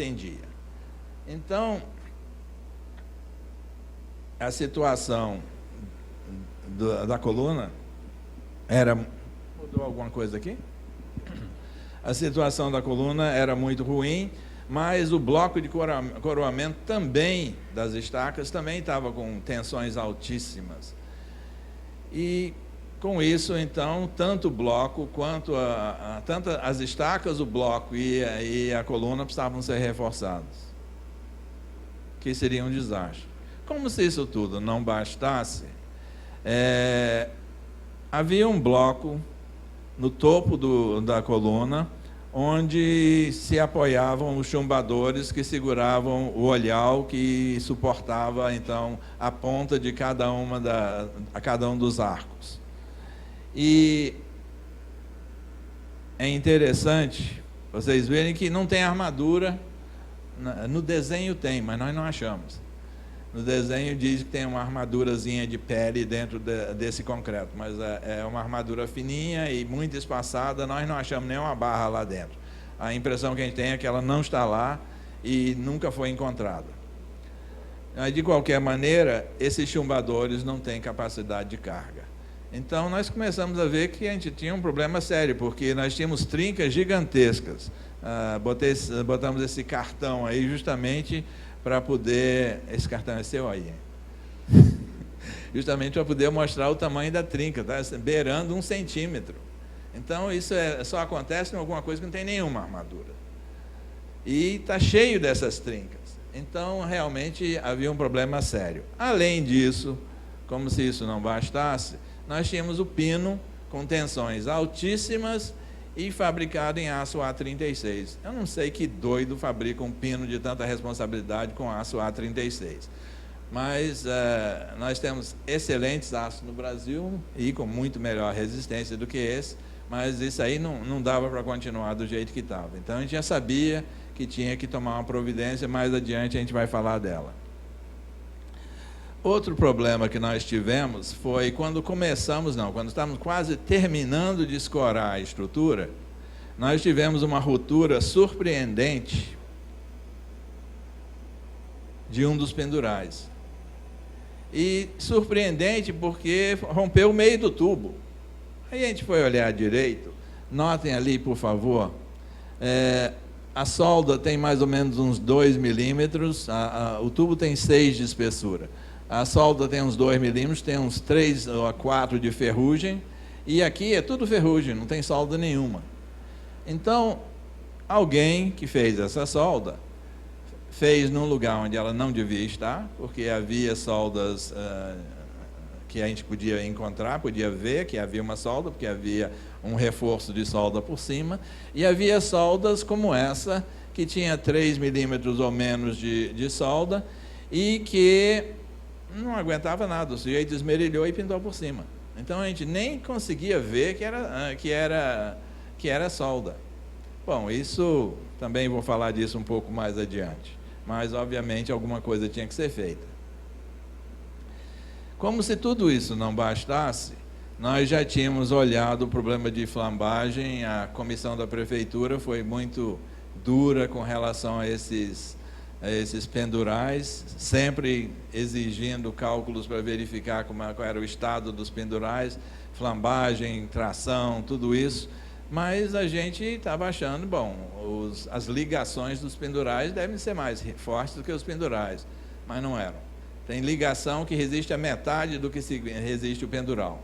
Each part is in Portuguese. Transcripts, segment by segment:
atendia. Então, a situação da coluna era... Mudou alguma coisa aqui? A situação da coluna era muito ruim, mas o bloco de coroamento também, das estacas, também estava com tensões altíssimas. E, com isso, então, tanto o bloco quanto tanto as estacas, o bloco e a coluna precisavam ser reforçados, que seria um desastre. Como se isso tudo não bastasse, havia um bloco no topo da coluna, onde se apoiavam os chumbadores que seguravam o olhal que suportava, então, a ponta de cada um dos arcos. E é interessante vocês verem que não tem armadura, no desenho tem, mas nós não achamos. No desenho diz que tem uma armadurazinha de pele dentro desse concreto, mas é uma armadura fininha e muito espaçada, nós não achamos nenhuma barra lá dentro. A impressão que a gente tem é que ela não está lá e nunca foi encontrada. Mas, de qualquer maneira, esses chumbadores não têm capacidade de carga. Então, nós começamos a ver que a gente tinha um problema sério, porque nós tínhamos trincas gigantescas. Botamos esse cartão aí justamente para poder... Esse cartão é seu aí? Justamente para poder mostrar o tamanho da trinca, tá? Beirando 1 centímetro. Então, isso só acontece em alguma coisa que não tem nenhuma armadura. E está cheio dessas trincas. Então, realmente, havia um problema sério. Além disso, como se isso não bastasse, nós tínhamos o pino com tensões altíssimas e fabricado em aço A36. Eu não sei que doido fabrica um pino de tanta responsabilidade com aço A36. Mas nós temos excelentes aços no Brasil e com muito melhor resistência do que esse, mas isso aí não dava para continuar do jeito que estava. Então, a gente já sabia que tinha que tomar uma providência, mais adiante a gente vai falar dela. Outro problema que nós tivemos foi quando quando estávamos quase terminando de escorar a estrutura, nós tivemos uma ruptura surpreendente de um dos pendurais. E surpreendente porque rompeu o meio do tubo. Aí a gente foi olhar direito, notem ali, por favor, a solda tem mais ou menos uns 2 milímetros, o tubo tem 6 de espessura. A solda tem uns 2 milímetros, tem uns 3 ou 4 de ferrugem, e aqui é tudo ferrugem, não tem solda nenhuma. Então, alguém que fez essa solda, fez num lugar onde ela não devia estar, porque havia soldas que a gente podia encontrar, podia ver que havia uma solda, porque havia um reforço de solda por cima, e havia soldas como essa, que tinha 3 milímetros ou menos de solda, e que não aguentava nada, o sujeito esmerilhou e pintou por cima. Então a gente nem conseguia ver que era solda. Bom, isso também vou falar disso um pouco mais adiante, mas obviamente alguma coisa tinha que ser feita. Como se tudo isso não bastasse, nós já tínhamos olhado o problema de flambagem, a comissão da prefeitura foi muito dura com relação a esses pendurais, sempre exigindo cálculos para verificar qual era o estado dos pendurais, flambagem, tração, tudo isso, mas a gente estava achando, bom, as ligações dos pendurais devem ser mais fortes do que os pendurais, mas não eram. Tem ligação que resiste a metade do que resiste o pendural.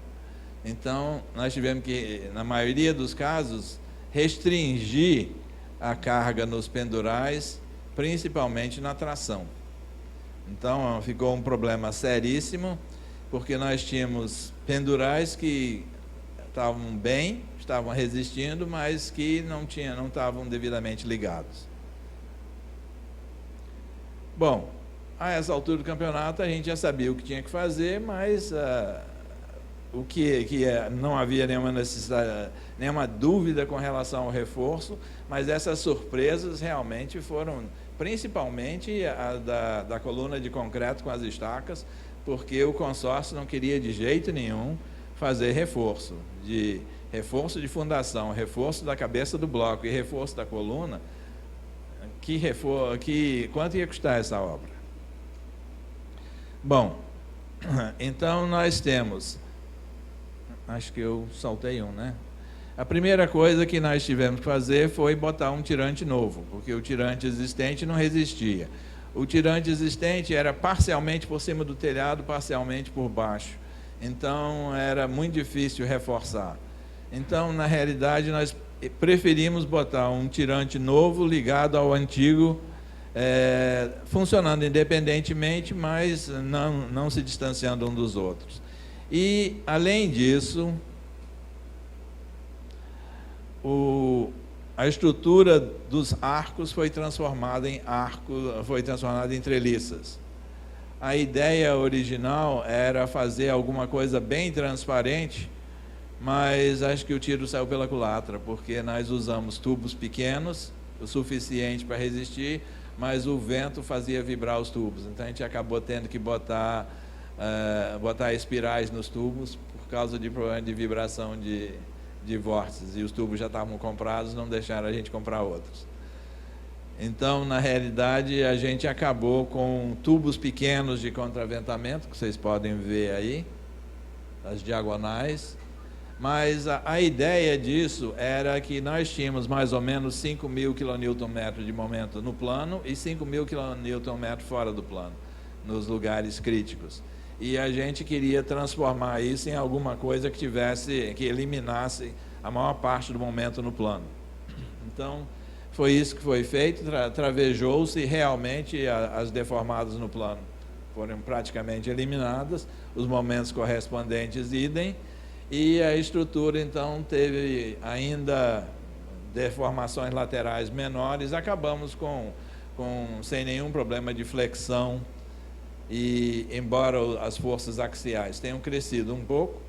Então, nós tivemos que, na maioria dos casos, restringir a carga nos pendurais, principalmente na tração. Então, ficou um problema seríssimo, porque nós tínhamos pendurais que estavam bem, estavam resistindo, mas que não estavam devidamente ligados. Bom, a essa altura do campeonato, a gente já sabia o que tinha que fazer, mas não havia nenhuma necessidade, nenhuma dúvida com relação ao reforço, mas essas surpresas realmente foram, principalmente a da coluna de concreto com as estacas, porque o consórcio não queria de jeito nenhum fazer reforço de fundação, reforço da cabeça do bloco e reforço da coluna, quanto ia custar essa obra. Bom, então nós temos, acho que eu saltei né? A primeira coisa que nós tivemos que fazer foi botar um tirante novo, porque o tirante existente não resistia. O tirante existente era parcialmente por cima do telhado, parcialmente por baixo. Então, era muito difícil reforçar. Então, na realidade, nós preferimos botar um tirante novo ligado ao antigo, funcionando independentemente, mas não se distanciando um dos outros. E, além disso, a estrutura dos arcos foi transformada em treliças. A ideia original era fazer alguma coisa bem transparente, mas acho que o tiro saiu pela culatra, porque nós usamos tubos pequenos, o suficiente para resistir, mas o vento fazia vibrar os tubos. Então a gente acabou tendo que botar espirais nos tubos por causa de problema de vibração de vórtices, e os tubos já estavam comprados, não deixaram a gente comprar outros. Então, na realidade, a gente acabou com tubos pequenos de contraventamento, que vocês podem ver aí, as diagonais, mas a ideia disso era que nós tínhamos mais ou menos 5.000 kN de momento no plano e 5.000 kN fora do plano, nos lugares críticos. E a gente queria transformar isso em alguma coisa que eliminasse a maior parte do momento no plano. Então, foi isso que foi feito, travejou-se e realmente as deformadas no plano foram praticamente eliminadas, os momentos correspondentes idem, e a estrutura então teve ainda deformações laterais menores, acabamos sem nenhum problema de flexão, e embora as forças axiais tenham crescido um pouco,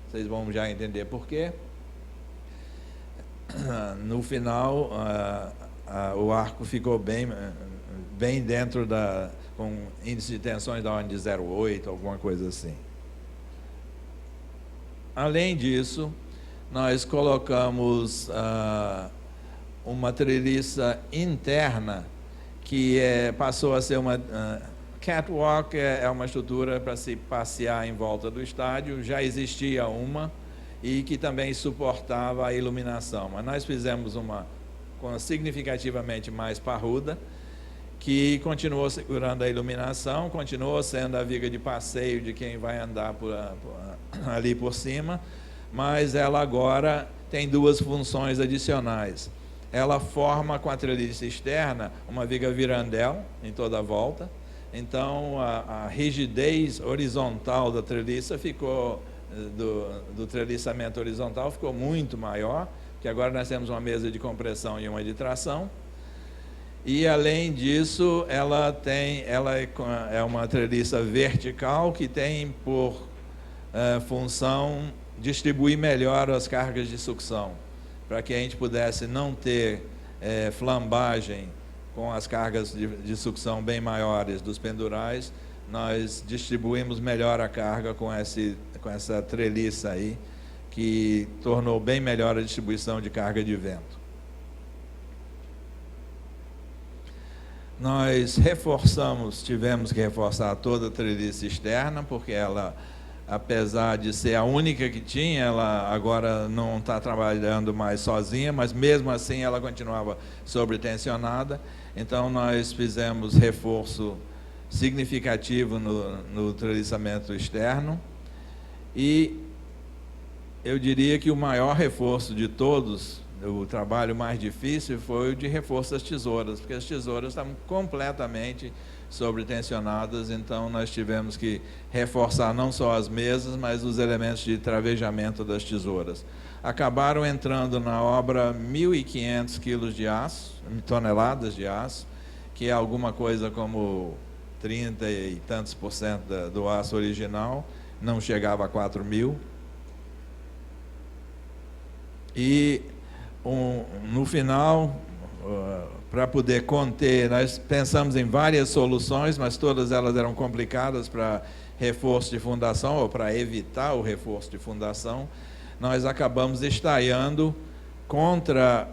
vocês vão já entender por quê, no final o arco ficou bem dentro com índice de tensões da ordem de 0,8, alguma coisa assim. Além disso, nós colocamos uma treliça interna que passou a ser uma catwalk, é uma estrutura para se passear em volta do estádio, já existia uma, e que também suportava a iluminação. Mas nós fizemos uma significativamente mais parruda, que continuou segurando a iluminação, continuou sendo a viga de passeio de quem vai andar ali por cima, mas ela agora tem duas funções adicionais. Ela forma com a treliça externa uma viga virandel em toda a volta, então a rigidez horizontal da treliça ficou, do treliçamento horizontal ficou muito maior, que agora nós temos uma mesa de compressão e uma de tração. E, além disso, ela é uma treliça vertical que tem por função distribuir melhor as cargas de sucção, para que a gente pudesse não ter flambagem com as cargas de sucção bem maiores dos pendurais. Nós distribuímos melhor a carga com essa treliça aí, que tornou bem melhor a distribuição de carga de vento. Nós tivemos que reforçar toda a treliça externa, porque ela, apesar de ser a única que tinha, ela agora não está trabalhando mais sozinha, mas mesmo assim ela continuava sobretensionada. Então nós fizemos reforço significativo no treliçamento externo, e eu diria que o maior reforço de todos, o trabalho mais difícil, foi o de reforço das tesouras, porque as tesouras estavam completamente sobretensionadas, então nós tivemos que reforçar não só as mesas, mas os elementos de travejamento das tesouras. Acabaram entrando na obra 1.500 quilos de aço, toneladas de aço, que é alguma coisa como 30 e tantos % do aço original, não chegava a 4.000. E no final, para poder conter, nós pensamos em várias soluções, mas todas elas eram complicadas para reforço de fundação, ou para evitar o reforço de fundação. Nós acabamos estaiando contra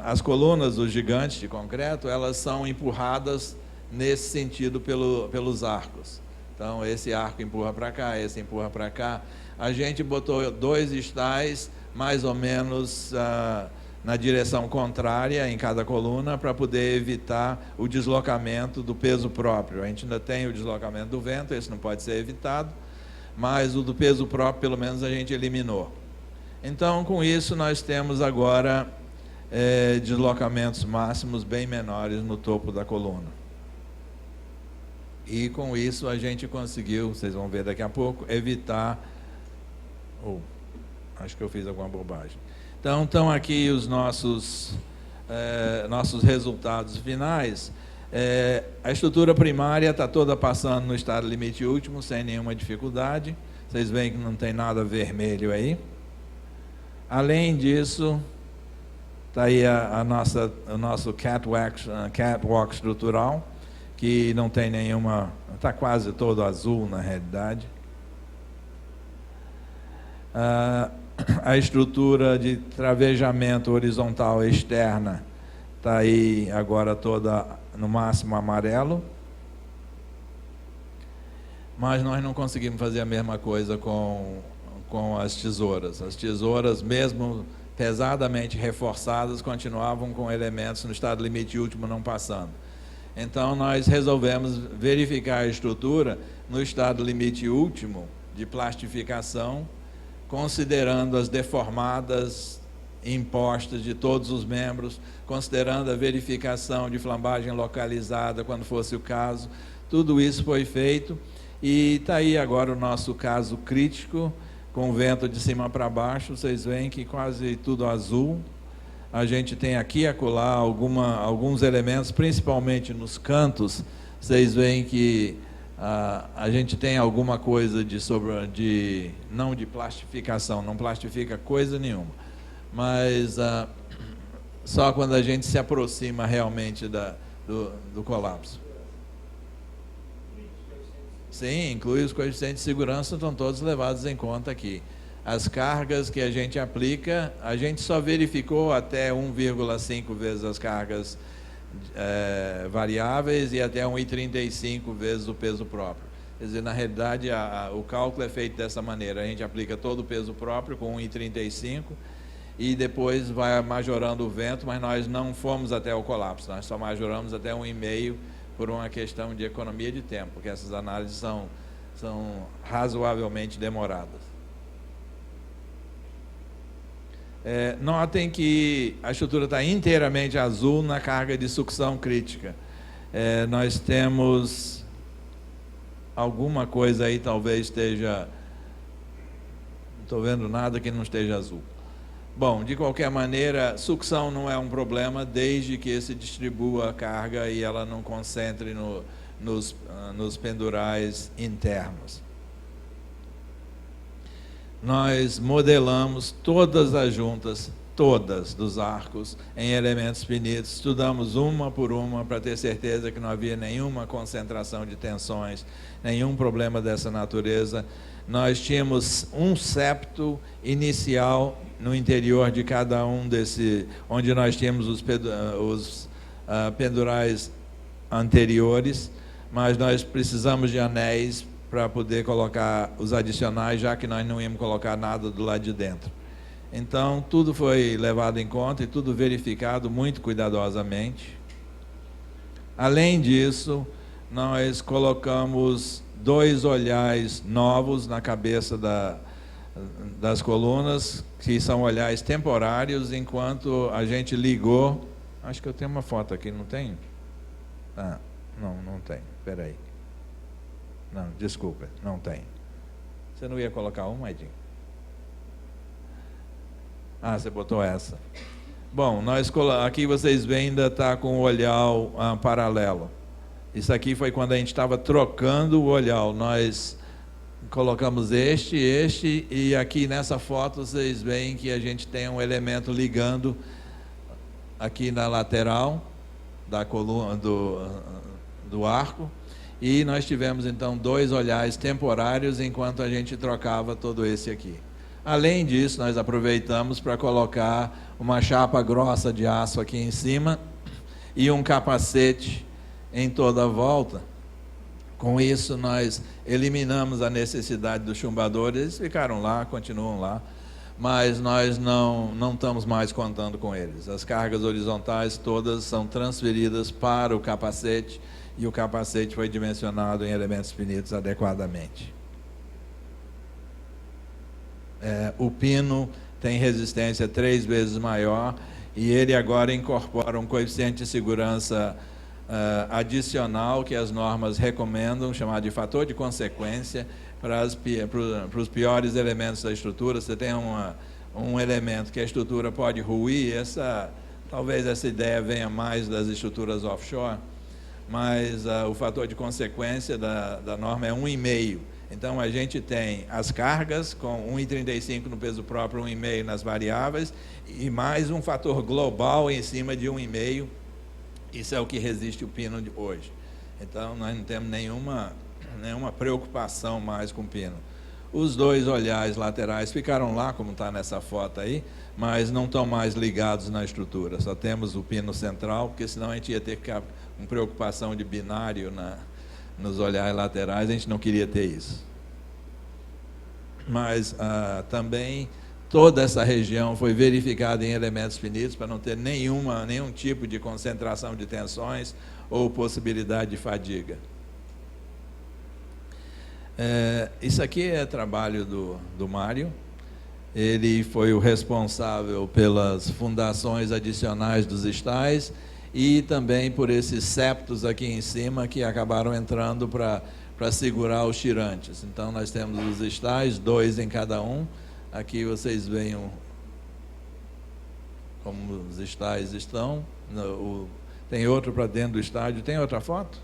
as colunas dos gigantes de concreto, elas são empurradas nesse sentido pelos arcos. Então, esse arco empurra para cá, esse empurra para cá. A gente botou 2 estais, mais ou menos na direção contrária em cada coluna, para poder evitar o deslocamento do peso próprio. A gente ainda tem o deslocamento do vento, esse não pode ser evitado, mas o do peso próprio, pelo menos, a gente eliminou. Então, com isso, nós temos agora deslocamentos máximos bem menores no topo da coluna. E com isso a gente conseguiu, vocês vão ver daqui a pouco, evitar... acho que eu fiz alguma bobagem. Então, estão aqui os nossos resultados finais. A estrutura primária está toda passando no estado limite último, sem nenhuma dificuldade. Vocês veem que não tem nada vermelho aí. Além disso, está aí o nosso catwalk estrutural, que não tem nenhuma, está quase todo azul na realidade. A estrutura de travejamento horizontal externa está aí agora toda no máximo amarelo. Mas nós não conseguimos fazer a mesma coisa com as tesouras. As tesouras, mesmo pesadamente reforçadas, continuavam com elementos no estado limite último não passando. Então, nós resolvemos verificar a estrutura no estado limite último de plastificação, considerando as deformadas impostas de todos os membros, considerando a verificação de flambagem localizada, quando fosse o caso. Tudo isso foi feito e está aí agora o nosso caso crítico, com o vento de cima para baixo. Vocês veem que quase tudo azul. A gente tem aqui e acolá alguns elementos, principalmente nos cantos. Vocês veem que a gente tem alguma coisa não de plastificação, não plastifica coisa nenhuma, mas só quando a gente se aproxima realmente do colapso. Sim, inclui os coeficientes de segurança, estão todos levados em conta aqui. As cargas que a gente aplica, a gente só verificou até 1,5 vezes as cargas variáveis e até 1,35 vezes o peso próprio. Quer dizer, na realidade, o cálculo é feito dessa maneira. A gente aplica todo o peso próprio com 1,35 e depois vai majorando o vento, mas nós não fomos até o colapso, nós só majoramos até 1,5 por uma questão de economia de tempo, porque essas análises são razoavelmente demoradas. Notem que a estrutura está inteiramente azul na carga de sucção crítica. Nós temos alguma coisa aí, talvez esteja... Não estou vendo nada que não esteja azul. Bom, de qualquer maneira, sucção não é um problema, desde que se distribua a carga e ela não concentre nos pendurais internos. Nós modelamos todas as juntas, todas dos arcos, em elementos finitos, estudamos uma por uma para ter certeza que não havia nenhuma concentração de tensões, nenhum problema dessa natureza. Nós tínhamos um septo inicial no interior de cada um onde nós tínhamos os pendurais anteriores, mas nós precisamos de anéis para poder colocar os adicionais, já que nós não íamos colocar nada do lado de dentro. Então, tudo foi levado em conta e tudo verificado muito cuidadosamente. Além disso, nós colocamos 2 olhares novos na cabeça das colunas, que são olhares temporários, enquanto a gente ligou... Acho que eu tenho uma foto aqui, não tenho? Não tem, espera aí. Não, desculpa, não tem. Você não ia colocar uma, Edinho? Você botou essa. Bom, aqui vocês veem, ainda está com o olhar paralelo. Isso aqui foi quando a gente estava trocando o olhar. Nós colocamos este, e aqui nessa foto vocês veem que a gente tem um elemento ligando aqui na lateral da coluna do arco. E nós tivemos, então, 2 olhares temporários enquanto a gente trocava todo esse aqui. Além disso, nós aproveitamos para colocar uma chapa grossa de aço aqui em cima e um capacete em toda a volta. Com isso, nós eliminamos a necessidade dos chumbadores. Eles ficaram lá, continuam lá, mas nós não estamos mais contando com eles. As cargas horizontais todas são transferidas para o capacete, e o capacete foi dimensionado em elementos finitos adequadamente. O pino tem resistência 3 vezes maior, e ele agora incorpora um coeficiente de segurança adicional que as normas recomendam, chamado de fator de consequência, para os piores elementos da estrutura. Você tem um elemento que a estrutura pode ruir, talvez essa ideia venha mais das estruturas offshore, mas o fator de consequência da norma é 1,5. Então, a gente tem as cargas com 1,35 no peso próprio, 1,5 nas variáveis, e mais um fator global em cima de 1,5. Isso é o que resiste o pino de hoje. Então, nós não temos nenhuma preocupação mais com o pino. Os 2 olhares laterais ficaram lá, como está nessa foto aí, mas não estão mais ligados na estrutura. Só temos o pino central, porque senão a gente ia ter que ficar com preocupação de binário nos olhares laterais. A gente não queria ter isso. Mas também toda essa região foi verificada em elementos finitos para não ter nenhum tipo de concentração de tensões ou possibilidade de fadiga. Isso aqui é trabalho do Mário. Ele foi o responsável pelas fundações adicionais dos estais e também por esses septos aqui em cima que acabaram entrando para segurar os tirantes. Então, nós temos os estais, 2 em cada um. Aqui vocês veem como os estais estão. Tem outro para dentro do estádio. Tem outra foto?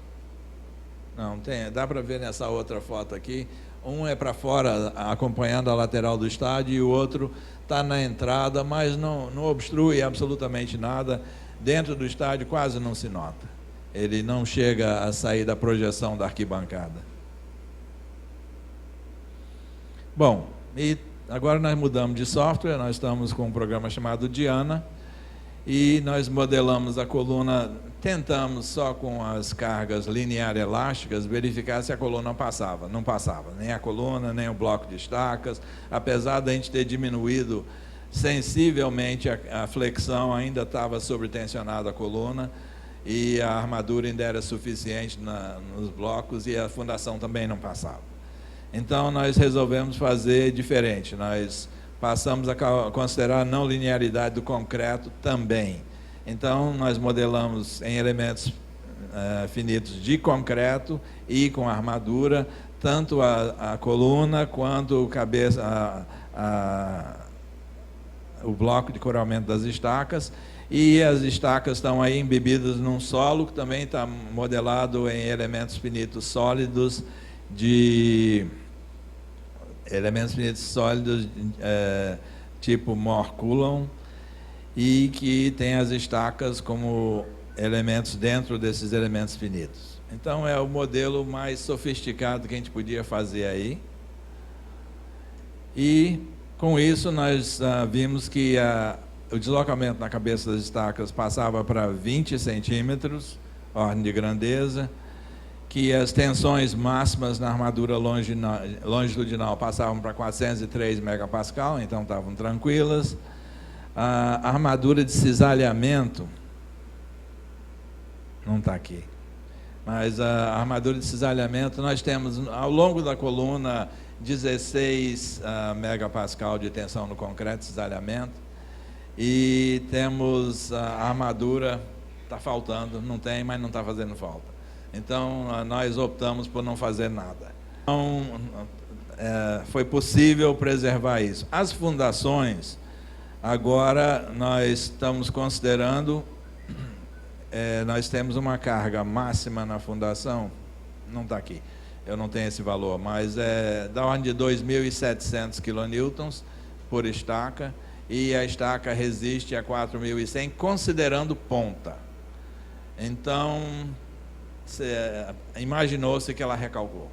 Não, tem. Dá para ver nessa outra foto aqui. Um é para fora, acompanhando a lateral do estádio, e o outro está na entrada, mas não obstrui absolutamente nada. Dentro do estádio quase não se nota. Ele não chega a sair da projeção da arquibancada. Bom, e agora nós mudamos de software, nós estamos com um programa chamado Diana, e nós modelamos a coluna, tentamos só com as cargas linear elásticas verificar se a coluna passava. Não passava, nem a coluna, nem o bloco de estacas, apesar de a gente ter diminuído sensivelmente a flexão, ainda estava sobretensionada a coluna, e a armadura ainda era suficiente nos blocos, e a fundação também não passava. Então, nós resolvemos fazer diferente. Nós passamos a considerar a não linearidade do concreto também. Então, nós modelamos em elementos finitos de concreto e com armadura, tanto a coluna quanto o bloco de coramento das estacas, e as estacas estão aí embebidas num solo que também está modelado em elementos finitos sólidos tipo Moore-Coulomb, e que tem as estacas como elementos dentro desses elementos finitos. Então, é o modelo mais sofisticado que a gente podia fazer aí. E, com isso, nós vimos que o deslocamento na cabeça das estacas passava para 20 centímetros, ordem de grandeza, que as tensões máximas na armadura longitudinal passavam para 403 megapascal, então estavam tranquilas. A armadura de cisalhamento, não está aqui, mas a armadura de cisalhamento, nós temos ao longo da coluna 16 megapascal de tensão no concreto de cisalhamento, e temos a armadura, está faltando, não tem, mas não está fazendo falta. Então, nós optamos por não fazer nada. Então, foi possível preservar isso. As fundações, agora nós estamos considerando, nós temos uma carga máxima na fundação, não está aqui, eu não tenho esse valor, mas é da ordem de 2.700 kN por estaca, e a estaca resiste a 4.100, considerando ponta. Então, imaginou-se que ela recalcou.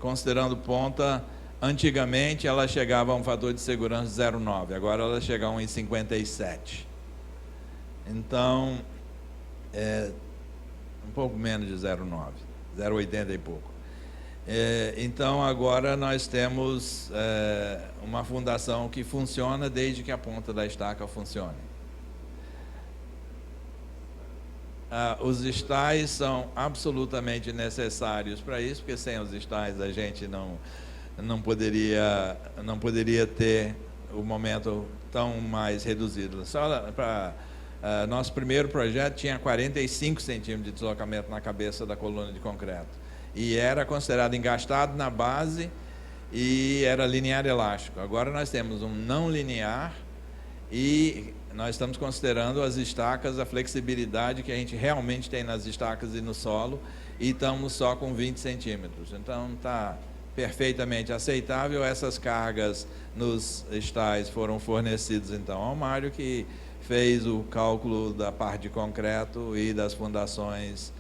Considerando ponta, Antigamente ela chegava a um fator de segurança de 0,9, agora ela chega a 1,57. Então, um pouco menos de 0,9, 0,80 e pouco. Então agora nós temos uma fundação que funciona desde que a ponta da estaca funcione. Os estais são absolutamente necessários para isso, porque sem os estais a gente não poderia ter o momento tão mais reduzido. Só para nosso primeiro projeto tinha 45 centímetros de deslocamento na cabeça da coluna de concreto e era considerado engastado na base e era linear elástico. Agora nós temos um não linear e nós estamos considerando as estacas, a flexibilidade que a gente realmente tem nas estacas e no solo, e estamos só com 20 centímetros. Então está perfeitamente aceitável. Essas cargas nos estais foram fornecidas então ao Mário, que fez o cálculo da parte de concreto e das fundações